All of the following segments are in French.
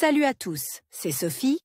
Salut à tous, c'est Sophie.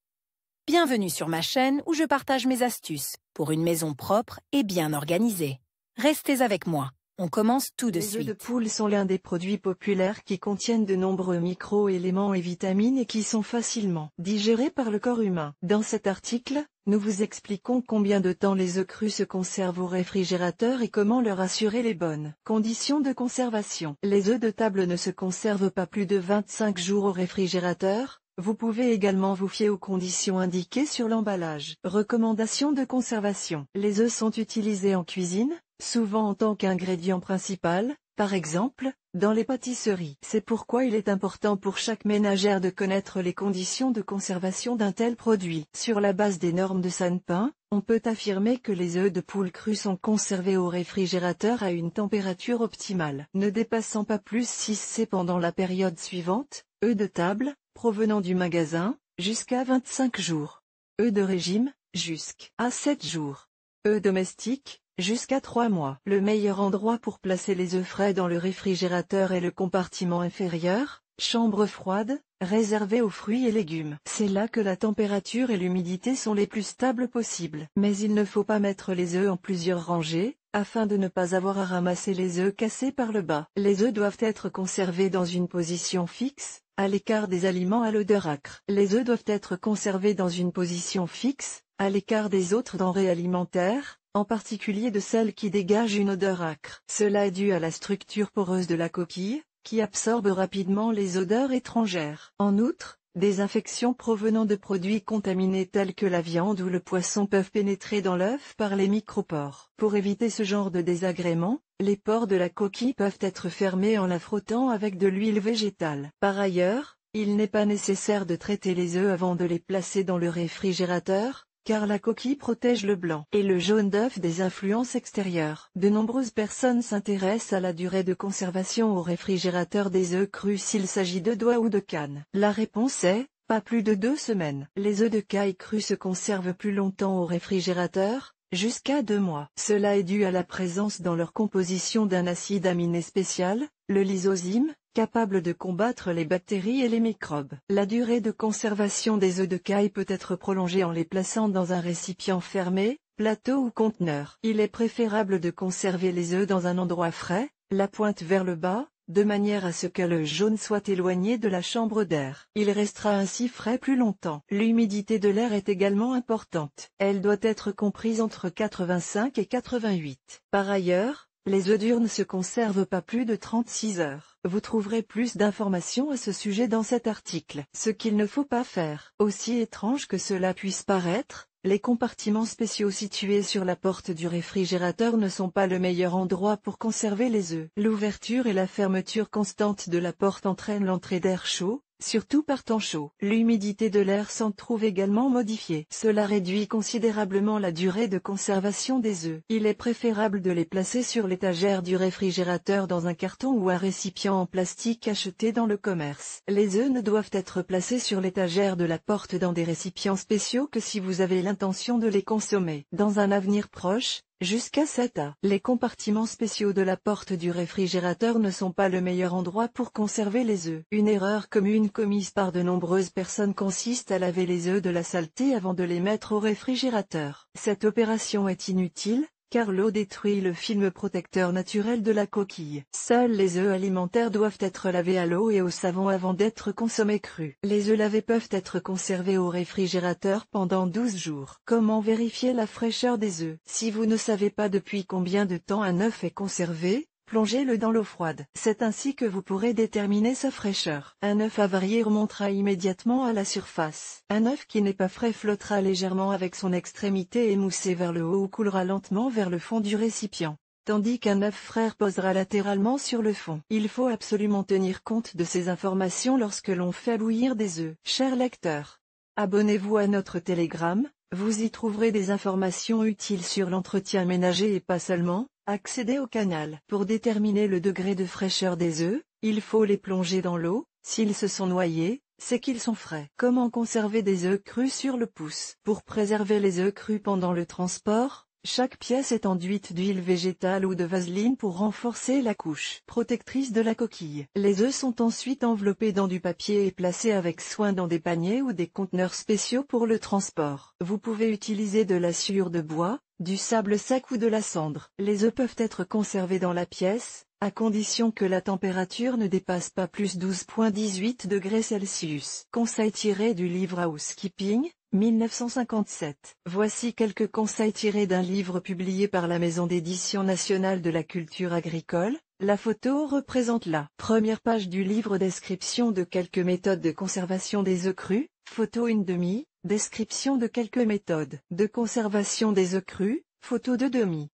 Bienvenue sur ma chaîne où je partage mes astuces pour une maison propre et bien organisée. Restez avec moi, on commence tout de suite. Les œufs de poule sont l'un des produits populaires qui contiennent de nombreux micro-éléments et vitamines et qui sont facilement digérés par le corps humain. Dans cet article, nous vous expliquons combien de temps les œufs crus se conservent au réfrigérateur et comment leur assurer les bonnes conditions de conservation. Les œufs de table ne se conservent pas plus de 25 jours au réfrigérateur. Vous pouvez également vous fier aux conditions indiquées sur l'emballage. Recommandations de conservation. Les œufs sont utilisés en cuisine, souvent en tant qu'ingrédient principal, par exemple, dans les pâtisseries. C'est pourquoi il est important pour chaque ménagère de connaître les conditions de conservation d'un tel produit. Sur la base des normes de Sanpin, on peut affirmer que les œufs de poule crus sont conservés au réfrigérateur à une température optimale, ne dépassant pas plus 6°C pendant la période suivante. Œufs de table, provenant du magasin, jusqu'à 25 jours. Œufs de régime, jusqu'à 7 jours. Œufs domestiques, jusqu'à 3 mois. Le meilleur endroit pour placer les œufs frais dans le réfrigérateur est le compartiment inférieur, chambre froide, réservé aux fruits et légumes. C'est là que la température et l'humidité sont les plus stables possibles. Mais il ne faut pas mettre les œufs en plusieurs rangées, afin de ne pas avoir à ramasser les œufs cassés par le bas. Les œufs doivent être conservés dans une position fixe, à l'écart des aliments à l'odeur âcre. Les œufs doivent être conservés dans une position fixe, à l'écart des autres denrées alimentaires, en particulier de celles qui dégagent une odeur âcre. Cela est dû à la structure poreuse de la coquille, qui absorbe rapidement les odeurs étrangères. En outre, des infections provenant de produits contaminés tels que la viande ou le poisson peuvent pénétrer dans l'œuf par les micropores. Pour éviter ce genre de désagréments, les pores de la coquille peuvent être fermés en la frottant avec de l'huile végétale. Par ailleurs, il n'est pas nécessaire de traiter les œufs avant de les placer dans le réfrigérateur, car la coquille protège le blanc et le jaune d'œuf des influences extérieures. De nombreuses personnes s'intéressent à la durée de conservation au réfrigérateur des œufs crus s'il s'agit de d'oie ou de canne. La réponse est, pas plus de 2 semaines. Les œufs de caille crus se conservent plus longtemps au réfrigérateur, jusqu'à 2 mois. Cela est dû à la présence dans leur composition d'un acide aminé spécial, le lysozyme, capable de combattre les bactéries et les microbes. La durée de conservation des œufs de caille peut être prolongée en les plaçant dans un récipient fermé, plateau ou conteneur. Il est préférable de conserver les œufs dans un endroit frais, la pointe vers le bas, de manière à ce que le jaune soit éloigné de la chambre d'air. Il restera ainsi frais plus longtemps. L'humidité de l'air est également importante. Elle doit être comprise entre 85 et 88. Par ailleurs, les œufs durs ne se conservent pas plus de 36 heures. Vous trouverez plus d'informations à ce sujet dans cet article. Ce qu'il ne faut pas faire. Aussi étrange que cela puisse paraître, les compartiments spéciaux situés sur la porte du réfrigérateur ne sont pas le meilleur endroit pour conserver les œufs. L'ouverture et la fermeture constante de la porte entraînent l'entrée d'air chaud, surtout par temps chaud. L'humidité de l'air s'en trouve également modifiée. Cela réduit considérablement la durée de conservation des œufs. Il est préférable de les placer sur l'étagère du réfrigérateur dans un carton ou un récipient en plastique acheté dans le commerce. Les œufs ne doivent être placés sur l'étagère de la porte dans des récipients spéciaux que si vous avez l'intention de les consommer. Dans un avenir proche, jusqu'à 7 ans. Les compartiments spéciaux de la porte du réfrigérateur ne sont pas le meilleur endroit pour conserver les œufs. Une erreur commune commise par de nombreuses personnes consiste à laver les œufs de la saleté avant de les mettre au réfrigérateur. Cette opération est inutile, car l'eau détruit le film protecteur naturel de la coquille. Seuls les œufs alimentaires doivent être lavés à l'eau et au savon avant d'être consommés crus. Les œufs lavés peuvent être conservés au réfrigérateur pendant 12 jours. Comment vérifier la fraîcheur des œufs? Si vous ne savez pas depuis combien de temps un œuf est conservé, plongez-le dans l'eau froide. C'est ainsi que vous pourrez déterminer sa fraîcheur. Un œuf avarié remontera immédiatement à la surface. Un œuf qui n'est pas frais flottera légèrement avec son extrémité émoussée vers le haut ou coulera lentement vers le fond du récipient, tandis qu'un œuf frais posera latéralement sur le fond. Il faut absolument tenir compte de ces informations lorsque l'on fait bouillir des œufs. Chers lecteurs, abonnez-vous à notre Telegram, vous y trouverez des informations utiles sur l'entretien ménager et pas seulement. Accédez au canal. Pour déterminer le degré de fraîcheur des œufs, il faut les plonger dans l'eau. S'ils se sont noyés, c'est qu'ils sont frais. Comment conserver des œufs crus sur le pouce? Pour préserver les œufs crus pendant le transport, Chaque pièce est enduite d'huile végétale ou de vaseline pour renforcer la couche protectrice de la coquille. Les œufs sont ensuite enveloppés dans du papier et placés avec soin dans des paniers ou des conteneurs spéciaux pour le transport. Vous pouvez utiliser de la sciure de bois, du sable sec ou de la cendre. Les œufs peuvent être conservés dans la pièce, à condition que la température ne dépasse pas plus 12,18 degrés Celsius. Conseil tiré du livre Housekeeping, 1957. Voici quelques conseils tirés d'un livre publié par la Maison d'édition nationale de la culture agricole. La photo représente la première page du livre. Description de quelques méthodes de conservation des œufs crus. Photo 1/2. Description de quelques méthodes de conservation des œufs crus. Photo 2/2.